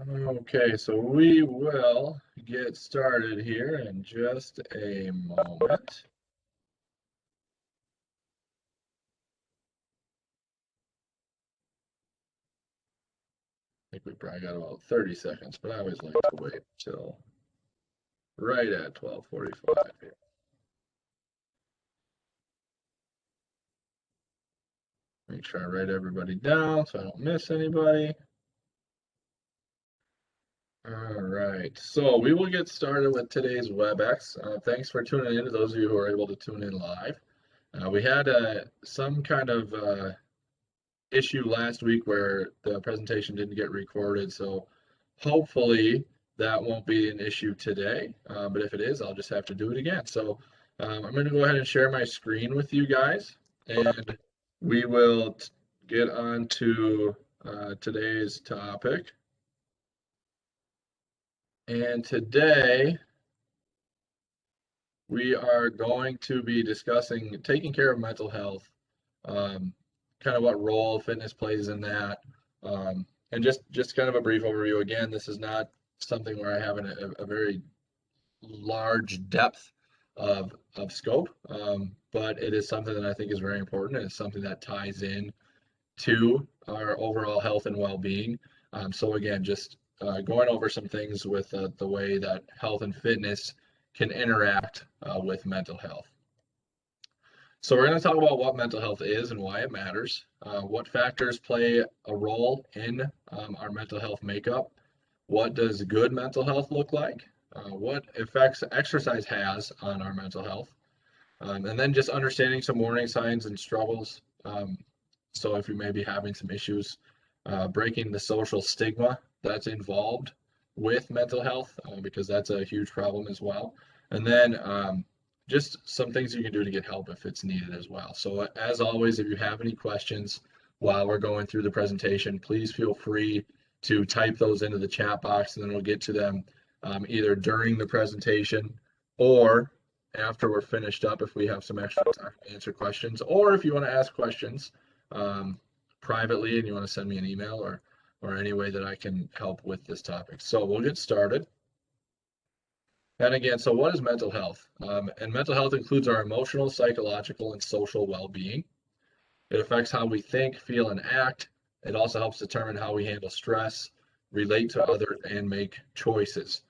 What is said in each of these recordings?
Okay, so we will get started here in just a moment. I think we probably got about 30 seconds, but I always like to wait till right at 12:45 here. Make sure I write everybody down so I don't miss anybody. All right, so we will get started with today's WebEx. Thanks for tuning in to those of you who are able to tune in live. We had some kind of issue last week where the presentation didn't get recorded, so hopefully that won't be an issue today. But if it is, I'll just have to do it again. So I'm going to go ahead and share my screen with you guys, and we will get on to today's topic. And today we are going to be discussing taking care of mental health, kind of what role fitness plays in that, and just kind of a brief overview. Again, this is not something where I have a very large depth of scope, but it is something that I think is very important, and it's something that ties in to our overall health and well-being. So again, just going over some things with the way that health and fitness can interact with mental health. So we're going to talk about what mental health is and why it matters, what factors play a role in our mental health makeup, what does good mental health look like, what effects exercise has on our mental health, and then just understanding some warning signs and struggles. So if you may be having some issues, breaking the social stigma that's involved with mental health, because that's a huge problem as well. And then just some things you can do to get help if it's needed as well. So as always, if you have any questions while we're going through the presentation, please feel free to type those into the chat box, and then we'll get to them either during the presentation or after we're finished up if we have some extra time to answer questions, or if you want to ask questions privately and you want to send me an email or any way that I can help with this topic. So we'll get started. And again, so what is mental health? And mental health includes our emotional, psychological, and social well-being. It affects how we think, feel, and act. It also helps determine how we handle stress, relate to others, and make choices.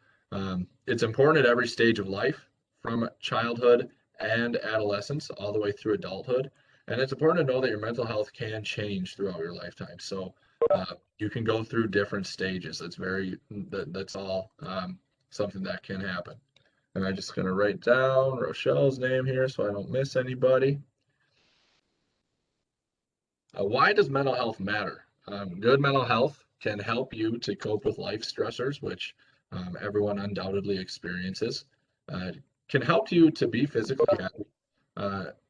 It's important at every stage of life, from childhood and adolescence all the way through adulthood. And it's important to know that your mental health can change throughout your lifetime. So you can go through different stages. That's all something that can happen. And I'm just going to write down Rochelle's name here so I don't miss anybody. Why does mental health matter? Good mental health can help you to cope with life stressors, which everyone undoubtedly experiences. Can help you to be physically happy,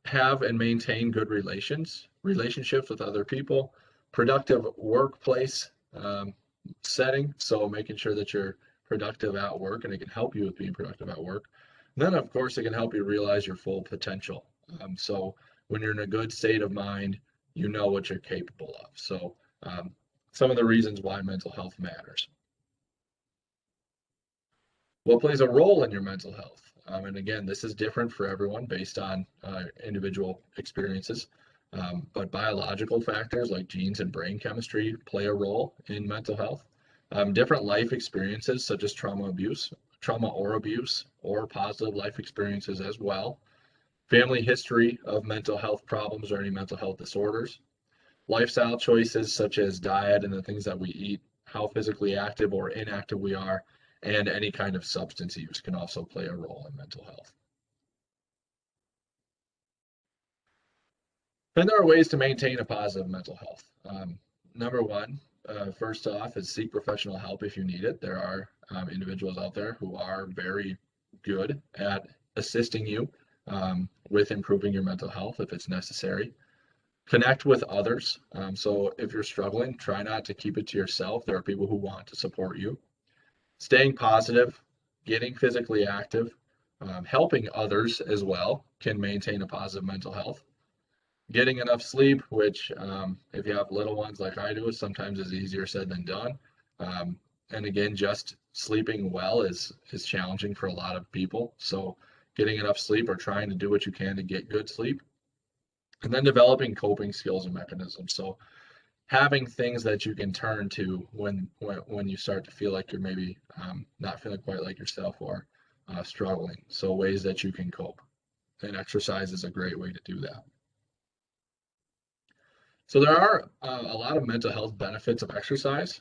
have and maintain good relationships with other people, productive workplace setting, so making sure that you're productive at work, and it can help you with being productive at work. And then, of course, it can help you realize your full potential. So when you're in a good state of mind, you know what you're capable of. So some of the reasons why mental health matters. What plays a role in your mental health? And again, this is different for everyone based on individual experiences. But biological factors like genes and brain chemistry play a role in mental health. Different life experiences, such as trauma or abuse, or positive life experiences as well. Family history of mental health problems or any mental health disorders. Lifestyle choices, such as diet and the things that we eat, how physically active or inactive we are, and any kind of substance use can also play a role in mental health. Then there are ways to maintain a positive mental health. Number one, first off, is seek professional help if you need it. There are individuals out there who are very good at assisting you with improving your mental health if it's necessary. Connect with others. So if you're struggling, try not to keep it to yourself. There are people who want to support you. Staying positive, getting physically active, helping others as well can maintain a positive mental health. Getting enough sleep, which if you have little ones like I do, sometimes is easier said than done. And again, just sleeping well is challenging for a lot of people. So getting enough sleep or trying to do what you can to get good sleep, and then developing coping skills and mechanisms. So having things that you can turn to when you start to feel like you're maybe not feeling quite like yourself or struggling. So ways that you can cope, and exercise is a great way to do that. So there are a lot of mental health benefits of exercise.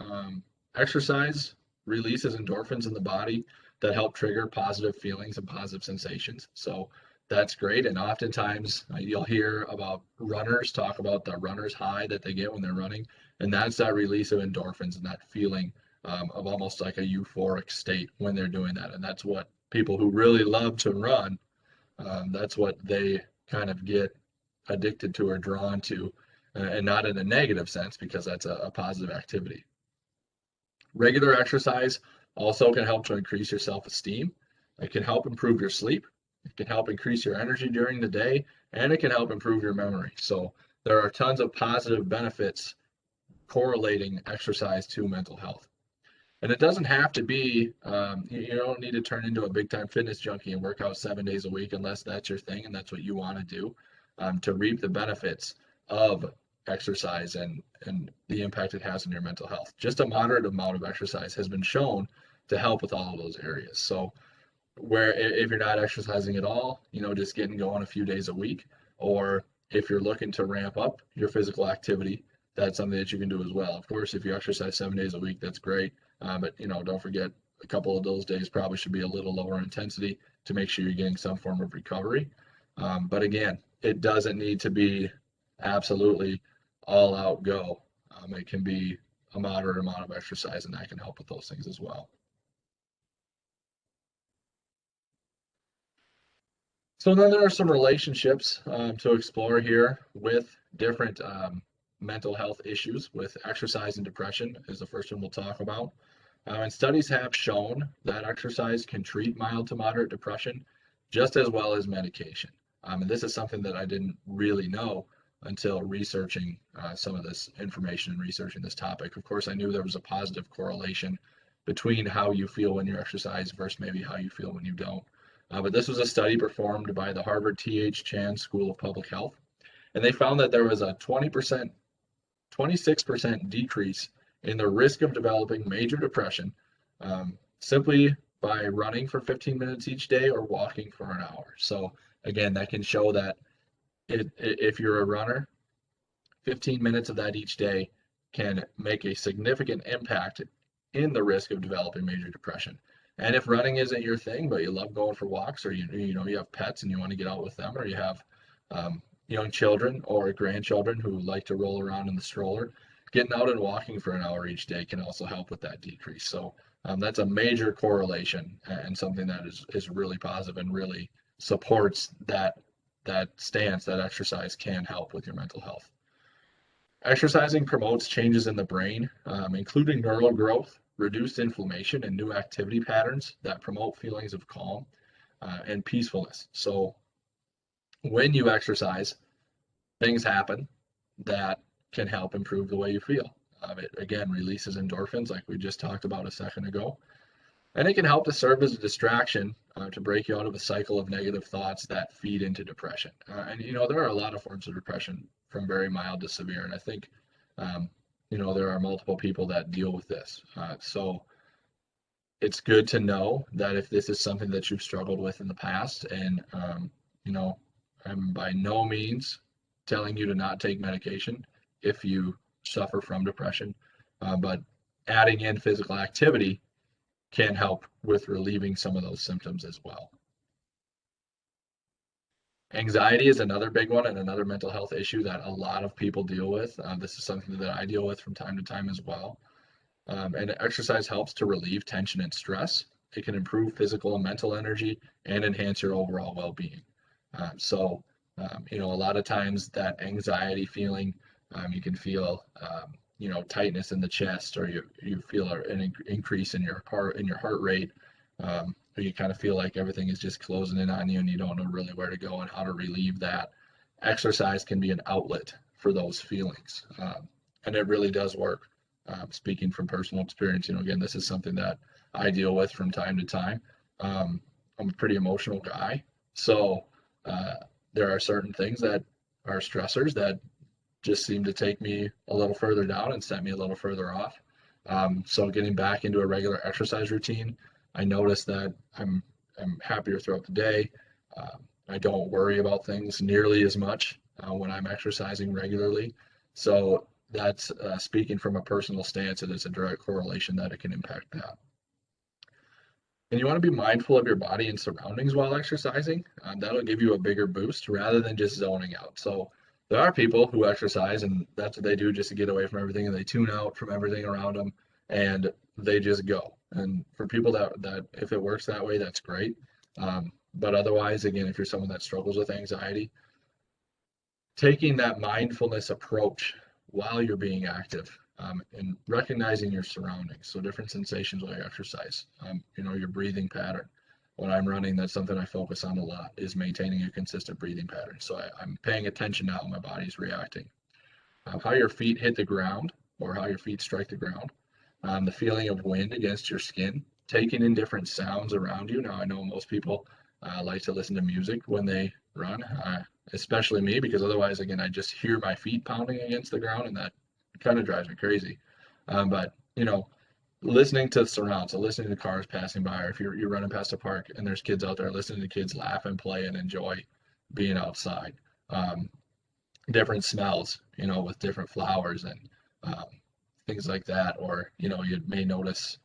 Um, Exercise releases endorphins in the body that help trigger positive feelings and positive sensations. So that's great. And oftentimes you'll hear about runners talk about the runner's high that they get when they're running. And that's that release of endorphins and that feeling of almost like a euphoric state when they're doing that. And that's what people who really love to run, that's what they kind of get addicted to or drawn to, and not in a negative sense because that's a positive activity. Regular exercise also can help to increase your self-esteem. It can help improve your sleep. It can help increase your energy during the day, and it can help improve your memory. So there are tons of positive benefits correlating exercise to mental health. And it doesn't have to be, you don't need to turn into a big time fitness junkie and work out 7 days a week unless that's your thing and that's what you want to do, to reap the benefits of exercise and the impact it has on your mental health. Just a moderate amount of exercise has been shown to help with all of those areas. So where if you're not exercising at all, just getting going a few days a week, or if you're looking to ramp up your physical activity, that's something that you can do as well. Of course, if you exercise 7 days a week, that's great. But don't forget a couple of those days probably should be a little lower intensity to make sure you're getting some form of recovery. But again, it doesn't need to be absolutely all out go. It can be a moderate amount of exercise, and that can help with those things as well. So then there are some relationships to explore here with different mental health issues with exercise and depression is the first one we'll talk about. And studies have shown that exercise can treat mild to moderate depression just as well as medication. And this is something that I didn't really know until researching some of this information and researching this topic. Of course, I knew there was a positive correlation between how you feel when you exercise versus maybe how you feel when you don't. But this was a study performed by the Harvard T.H. Chan School of Public Health, and they found that there was a 20%, 26% decrease in the risk of developing major depression simply by running for 15 minutes each day or walking for an hour. So again, that can show that if you're a runner, 15 minutes of that each day can make a significant impact in the risk of developing major depression. And if running isn't your thing, but you love going for walks, or you have pets and you want to get out with them, or you have young children or grandchildren who like to roll around in the stroller, getting out and walking for an hour each day can also help with that decrease. So that's a major correlation and something that is really positive and really supports that stance that exercise can help with your mental health. Exercising promotes changes in the brain, including neural growth, reduced inflammation, and new activity patterns that promote feelings of calm and peacefulness. So when you exercise, things happen that can help improve the way you feel. It again releases endorphins, like we just talked about a second ago, and it can help to serve as a distraction to break you out of a cycle of negative thoughts that feed into depression. And there are a lot of forms of depression, from very mild to severe, and I think um, there are multiple people that deal with this. So it's good to know that if this is something that you've struggled with in the past, and I'm by no means telling you to not take medication if you suffer from depression, but adding in physical activity can help with relieving some of those symptoms as well. Anxiety is another big one and another mental health issue that a lot of people deal with. This is something that I deal with from time to time as well. And exercise helps to relieve tension and stress. It can improve physical and mental energy and enhance your overall well-being. A lot of times that anxiety feeling, you can feel, tightness in the chest, or you feel an increase in your heart rate, or you kind of feel like everything is just closing in on you and you don't know really where to go and how to relieve that. Exercise can be an outlet for those feelings, and it really does work. speaking from personal experience, again, this is something that I deal with from time to time. I'm a pretty emotional guy, so uh, there are certain things that are stressors that just seem to take me a little further down and set me a little further off. So getting back into a regular exercise routine, I notice that I'm happier throughout the day. I don't worry about things nearly as much when I'm exercising regularly. So that's speaking from a personal stance. It is a direct correlation that it can impact that. And you want to be mindful of your body and surroundings while exercising. That'll give you a bigger boost rather than just zoning out. So there are people who exercise and that's what they do just to get away from everything and they tune out from everything around them and they just go. And for people that if it works that way, that's great. But otherwise, again, if you're someone that struggles with anxiety, taking that mindfulness approach while you're being active and recognizing your surroundings. So different sensations while you exercise, your breathing pattern. When I'm running, that's something I focus on a lot is maintaining a consistent breathing pattern. So I'm paying attention to how my body's reacting. How your feet hit the ground or how your feet strike the ground. The feeling of wind against your skin, taking in different sounds around you. Now, I know most people like to listen to music when they run, especially me, because otherwise, again, I just hear my feet pounding against the ground, and that kind of drives me crazy. But, listening to the surrounds, so listening to cars passing by, or if you're running past a park and there's kids out there, listening to kids laugh and play and enjoy being outside. Um, Different smells, with different flowers and um, things like that. Or, you may notice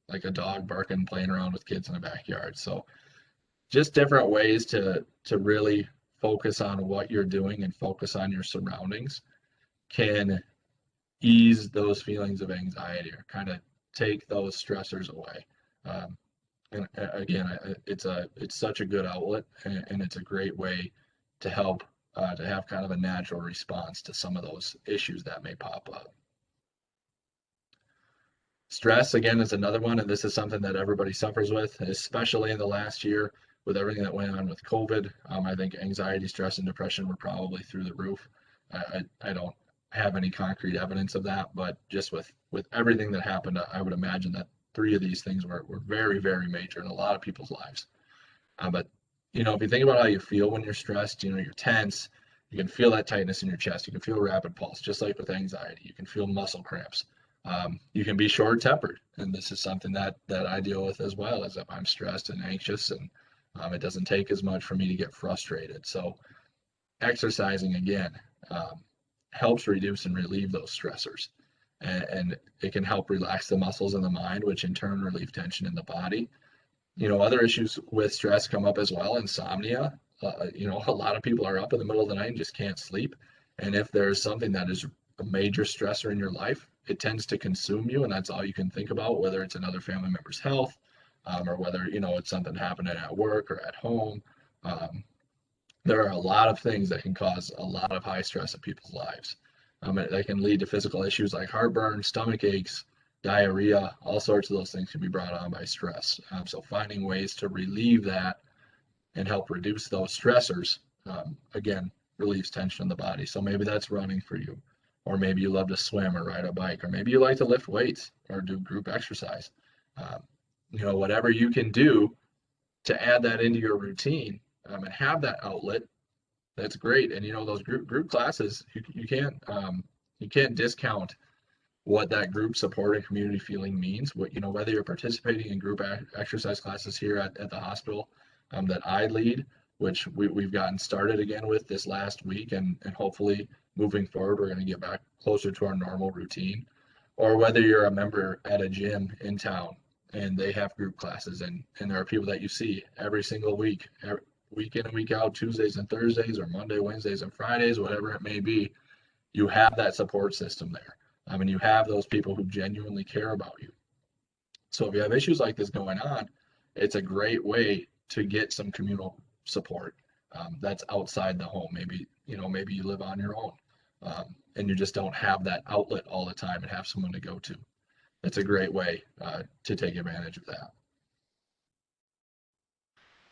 like a dog barking, playing around with kids in the backyard. So just different ways to really focus on what you're doing and focus on your surroundings can ease those feelings of anxiety or kind of take those stressors away. Um, and again, it's such a good outlet, and it's a great way to help to have kind of a natural response to some of those issues that may pop up. Stress, again, is another one, and this is something that everybody suffers with, especially in the last year with everything that went on with COVID. I think anxiety, stress, and depression were probably through the roof. I don't have any concrete evidence of that, but just with everything that happened, I would imagine that three of these things were very, very major in a lot of people's lives. But if you think about how you feel when you're stressed, you're tense. You can feel that tightness in your chest. You can feel rapid pulse, just like with anxiety. You can feel muscle cramps. You can be short-tempered, and this is something that I deal with as well. As if I'm stressed and anxious, and it doesn't take as much for me to get frustrated. So exercising again helps reduce and relieve those stressors, and it can help relax the muscles in the mind, which in turn relieve tension in the body. Other issues with stress come up as well. Insomnia. A lot of people are up in the middle of the night and just can't sleep. And if there's something that is a major stressor in your life, it tends to consume you, and that's all you can think about, whether it's another family member's health, or whether, it's something happening at work or at home. Um, there are a lot of things that can cause a lot of high stress in people's lives. That can lead to physical issues like heartburn, stomach aches, diarrhea, all sorts of those things can be brought on by stress. So finding ways to relieve that and help reduce those stressors, again, relieves tension in the body. So maybe that's running for you, or maybe you love to swim or ride a bike, or maybe you like to lift weights or do group exercise. Um, whatever you can do to add that into your routine and have that outlet, that's great. And those group classes, you can't discount what that group support and community feeling means. Whether you're participating in group exercise classes here at the hospital that I lead, which we've gotten started again with this last week, and hopefully moving forward, we're going to get back closer to our normal routine, or whether you're a member at a gym in town and they have group classes, and there are people that you see every single week, week in and week out, Tuesdays and Thursdays, or Monday, Wednesdays, and Fridays, whatever it may be. You have that support system there. And you have those people who genuinely care about you. So if you have issues like this going on, it's a great way to get some communal support that's outside the home. Maybe you live on your own, and you just don't have that outlet all the time and have someone to go to. It's a great way to take advantage of that.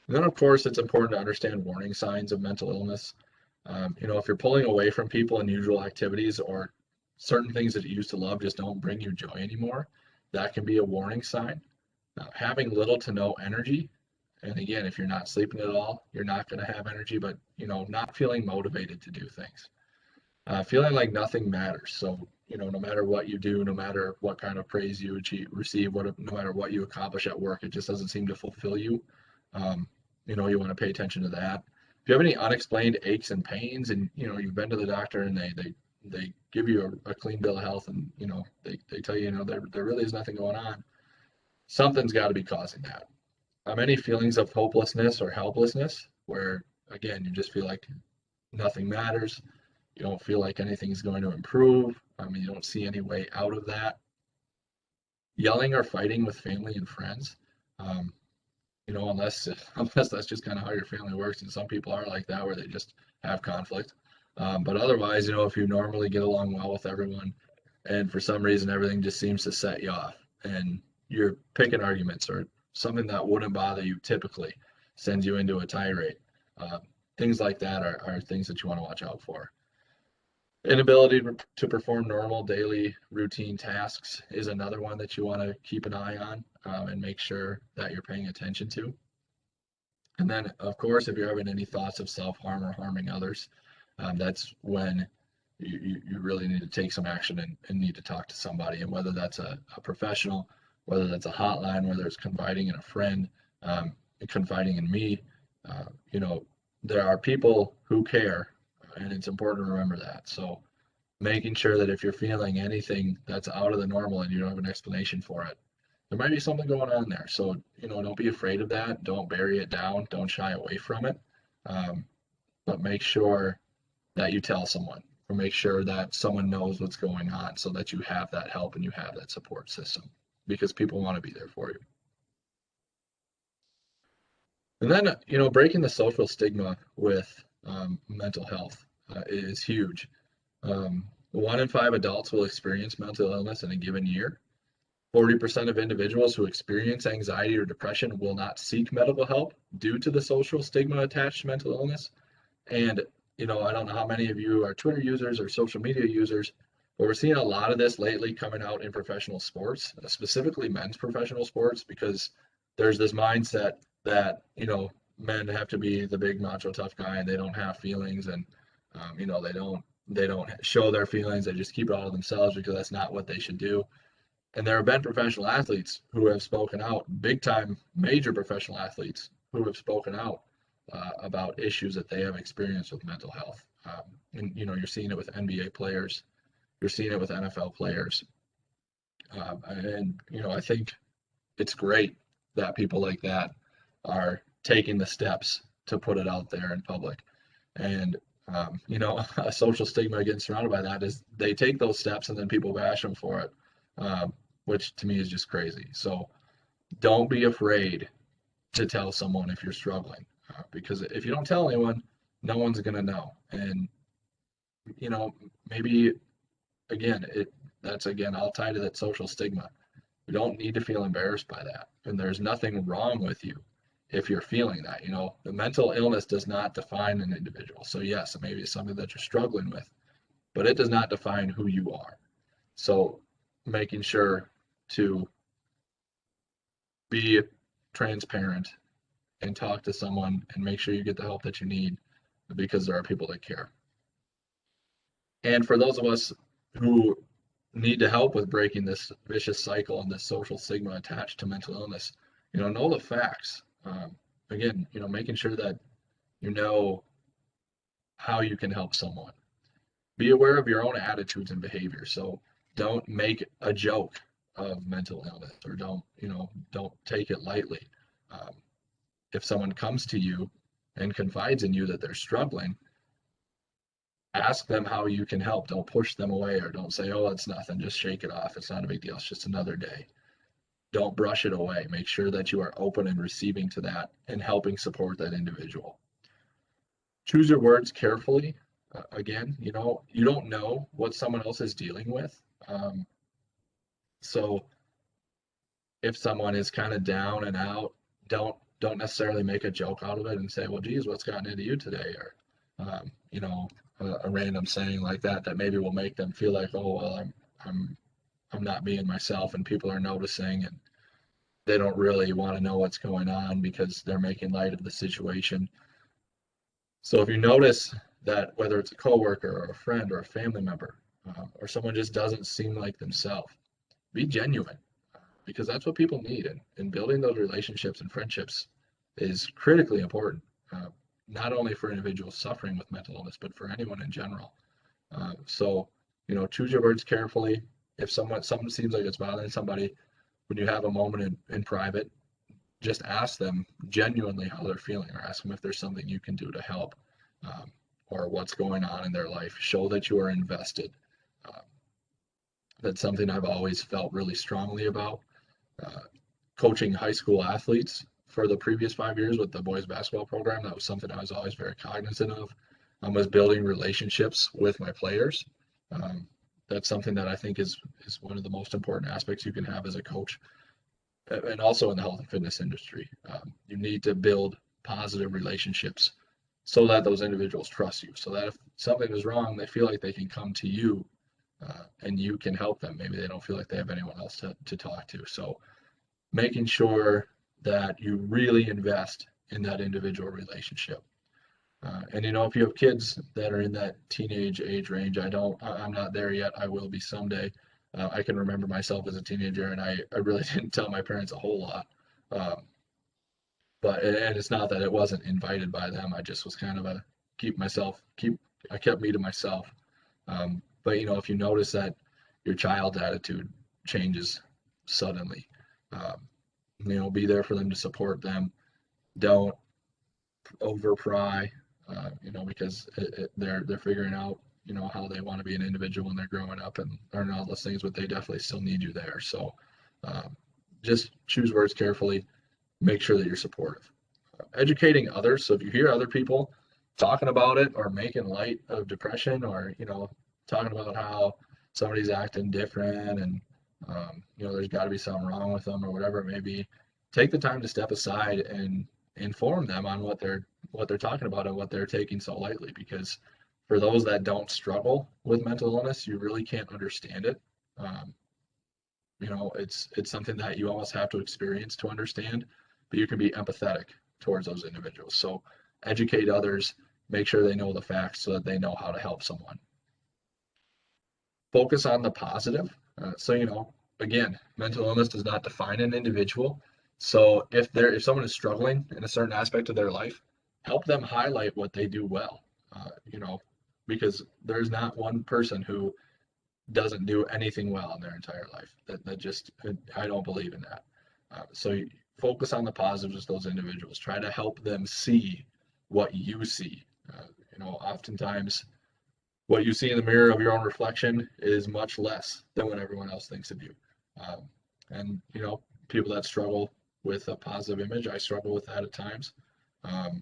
And then, of course, it's important to understand warning signs of mental illness. If you're pulling away from people and usual activities, or certain things that you used to love just don't bring you joy anymore, that can be a warning sign. Having little to no energy, and again, if you're not sleeping at all, you're not going to have energy, but not feeling motivated to do things, feeling like nothing matters. So, no matter what you do, no matter what kind of praise you receive, no matter what you accomplish at work, it just doesn't seem to fulfill you. Um, you want to pay attention to that. If you have any unexplained aches and pains, and you've been to the doctor and they give you a clean bill of health, and they tell you, there really is nothing going on, something's got to be causing that. Any feelings of hopelessness or helplessness, where again you just feel like nothing matters, you don't feel like anything's going to improve. You don't see any way out of that. Yelling or fighting with family and friends, um, unless unless that's just kind of how your family works, and some people are like that where they just have conflict. But otherwise, if you normally get along well with everyone, and for some reason everything just seems to set you off, and you're picking arguments or something that wouldn't bother you typically sends you into a tirade. Uh, Things like that are things that you want to watch out for. Inability to perform normal daily routine tasks is another one that you want to keep an eye on, and make sure that you're paying attention to. And then, of course, if you're having any thoughts of self-harm or harming others, that's when you really need to take some action and need to talk to somebody. And whether that's a professional, whether that's a hotline, whether it's confiding in a friend, confiding in me, uh, you know, there are people who care, and it's important to remember that. So making sure that if you're feeling anything that's out of the normal and you don't have an explanation for it, there might be something going on there. So, don't be afraid of that. Don't bury it down. Don't shy away from it. Um, but make sure that you tell someone, or make sure that someone knows what's going on so that you have that help and you have that support system, because people want to be there for you. And then, breaking the social stigma with mental health is huge. 1 in 5 adults will experience mental illness in a given year. 40% of individuals who experience anxiety or depression will not seek medical help due to the social stigma attached to mental illness. And, I don't know how many of you are Twitter users or social media users, but we're seeing a lot of this lately coming out in professional sports, specifically men's professional sports, because there's this mindset that, men have to be the big macho tough guy and they don't have feelings, and, they don't show their feelings. They just keep it all to themselves because that's not what they should do. And there have been professional athletes who have spoken out, big time, major professional athletes who have spoken out about issues that they have experienced with mental health. And you're seeing it with NBA players, you're seeing it with NFL players, and I think it's great that people like that are taking the steps to put it out there in public. And a social stigma again surrounded by that is they take those steps and then people bash them for it, um, which to me is just crazy. So don't be afraid to tell someone if you're struggling, because if you don't tell anyone, no one's gonna know. And you know, maybe again, that's again all tied to that social stigma. You don't need to feel embarrassed by that, and there's nothing wrong with you if you're feeling that. The mental illness does not define an individual. So yes, it may be something that you're struggling with, but it does not define who you are. So making sure to be transparent and talk to someone and make sure you get the help that you need, because there are people that care. And for those of us who need to help with breaking this vicious cycle and this social stigma attached to mental illness, know the facts. Again, making sure that you know how you can help someone. Be aware of your own attitudes and behaviors. So don't make a joke of mental illness, or don't take it lightly. Um, if someone comes to you and confides in you that they're struggling, ask them how you can help. Don't push them away, or don't say, oh, it's nothing, just shake it off. It's not a big deal. It's just another day. Don't brush it away. Make sure that you are open and receiving to that and helping support that individual. Choose your words carefully. Again, you don't know what someone else is dealing with. So if someone is kind of down and out, don't necessarily make a joke out of it and say, well, geez, what's gotten into you today? Or you know, a random saying like that maybe will make them feel like, oh well, I'm I'm not being myself, and people are noticing, and they don't really want to know what's going on because they're making light of the situation. So if you notice that whether it's a coworker or a friend or a family member, or someone just doesn't seem like themselves, be genuine, because that's what people need. And building those relationships and friendships is critically important, uh, not only for individuals suffering with mental illness, but for anyone in general. So, choose your words carefully. If something seems like it's bothering somebody, when you have a moment in private, just ask them genuinely how they're feeling, or ask them if there's something you can do to help, um, or what's going on in their life. Show that you are invested. Um, that's something I've always felt really strongly about. Uh, Coaching high school athletes for the previous 5 years with the boys basketball program, that was something I was always very cognizant of. Was building relationships with my players. Um, that's something that I think is one of the most important aspects you can have as a coach, and also in the health and fitness industry. You need to build positive relationships so that those individuals trust you, so that if something is wrong, they feel like they can come to you, and you can help them. Maybe they don't feel like they have anyone else to talk to. So making sure that you really invest in that individual relationship. And if you have kids that are in that teenage age range, I'm not there yet. I will be someday. I can remember myself as a teenager, and I really didn't tell my parents a whole lot. Um, and it's not that it wasn't invited by them. I just was kind of I kept me to myself. But if you notice that your child's attitude changes suddenly, um, be there for them to support them. Don't over pry, because they're figuring out, how they want to be an individual when they're growing up and learning all those things, but they definitely still need you there. So um, just choose words carefully. Make sure that you're supportive. Educating others. So if you hear other people talking about it or making light of depression, or talking about how somebody's acting different, and there's got to be something wrong with them or whatever it may be, take the time to step aside and inform them on what they're talking about and what they're taking so lightly. Because for those that don't struggle with mental illness, you really can't understand it. Um, it's something that you almost have to experience to understand, but you can be empathetic towards those individuals. So educate others, make sure they know the facts so that they know how to help someone. Focus on the positive. Again, mental illness does not define an individual. So if someone is struggling in a certain aspect of their life, help them highlight what they do well. Because there's not one person who doesn't do anything well in their entire life. That just, I don't believe in that. So you focus on the positives of those individuals. Try to help them see what you see. Oftentimes what you see in the mirror of your own reflection is much less than what everyone else thinks of you. Um, and people that struggle with a positive image, I struggle with that at times. Um,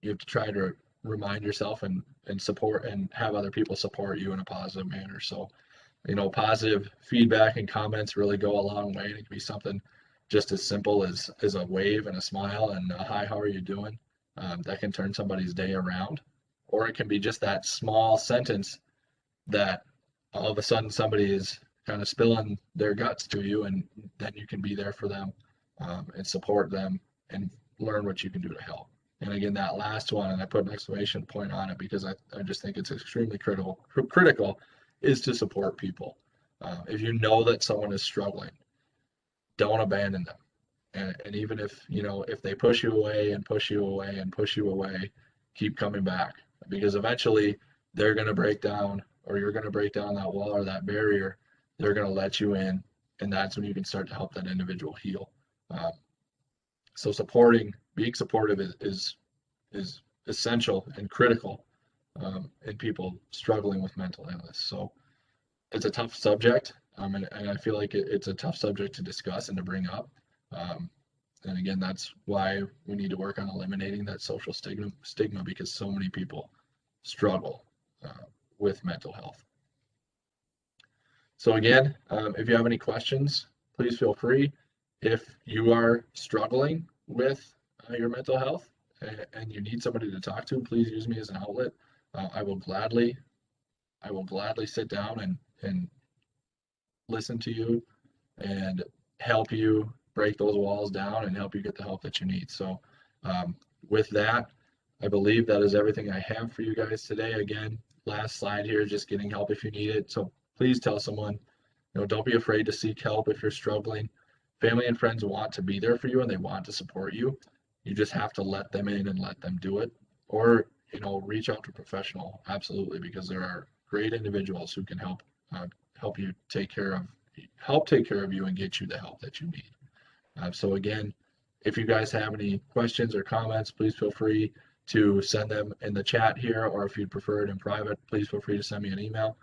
you have to try to remind yourself and support and have other people support you in a positive manner. So positive feedback and comments really go a long way. And it can be something just as simple as a wave and a smile and a, hi, how are you doing? That can turn somebody's day around. Or it can be just that small sentence that all of a sudden somebody is kind of spilling their guts to you, and then you can be there for them, and support them and learn what you can do to help. And again, that last one, and I put an exclamation point on it because I just think it's extremely critical, is to support people. If you know that someone is struggling, don't abandon them. And even if they push you away and push you away and push you away, keep coming back, because eventually they're going to break down, or you're going to break down that wall or that barrier. They're going to let you in, and that's when you can start to help that individual heal. Um, so being supportive is essential and critical, in people struggling with mental illness. So it's a tough subject, and I feel like it's a tough subject to discuss and to bring up. Um, and again, that's why we need to work on eliminating that social stigma, because so many people struggle with mental health. So again, if you have any questions, please feel free. If you are struggling with your mental health, and you need somebody to talk to, please use me as an outlet. I will gladly sit down and listen to you and help you break those walls down and help you get the help that you need. So, with that, I believe that is everything I have for you guys today. Again, last slide here, just getting help if you need it. So please tell someone, don't be afraid to seek help if you're struggling. Family and friends want to be there for you and they want to support you. You just have to let them in and let them do it. Or, reach out to a professional, absolutely, because there are great individuals who can uh, help you take care of you and get you the help that you need. So again, if you guys have any questions or comments, please feel free to send them in the chat here, or if you'd prefer it in private, please feel free to send me an email.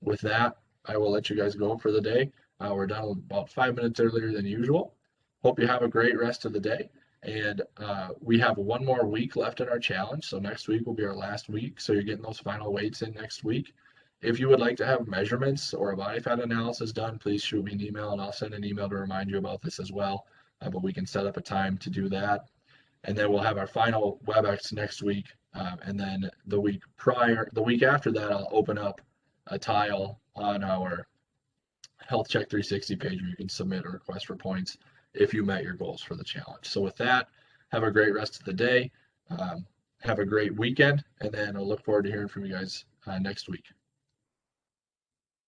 With that, I will let you guys go for the day. We're done about 5 minutes earlier than usual. Hope you have a great rest of the day. And we have one more week left in our challenge. So next week will be our last week. So you're getting those final weights in next week. If you would like to have measurements or a body fat analysis done, please shoot me an email and I'll send an email to remind you about this as well. But we can set up a time to do that. And then we'll have our final WebEx next week. And then the week after that, I'll open up a tile on our Health Check 360 page where you can submit a request for points if you met your goals for the challenge. So with that, have a great rest of the day. Have a great weekend, and then I'll look forward to hearing from you guys next week.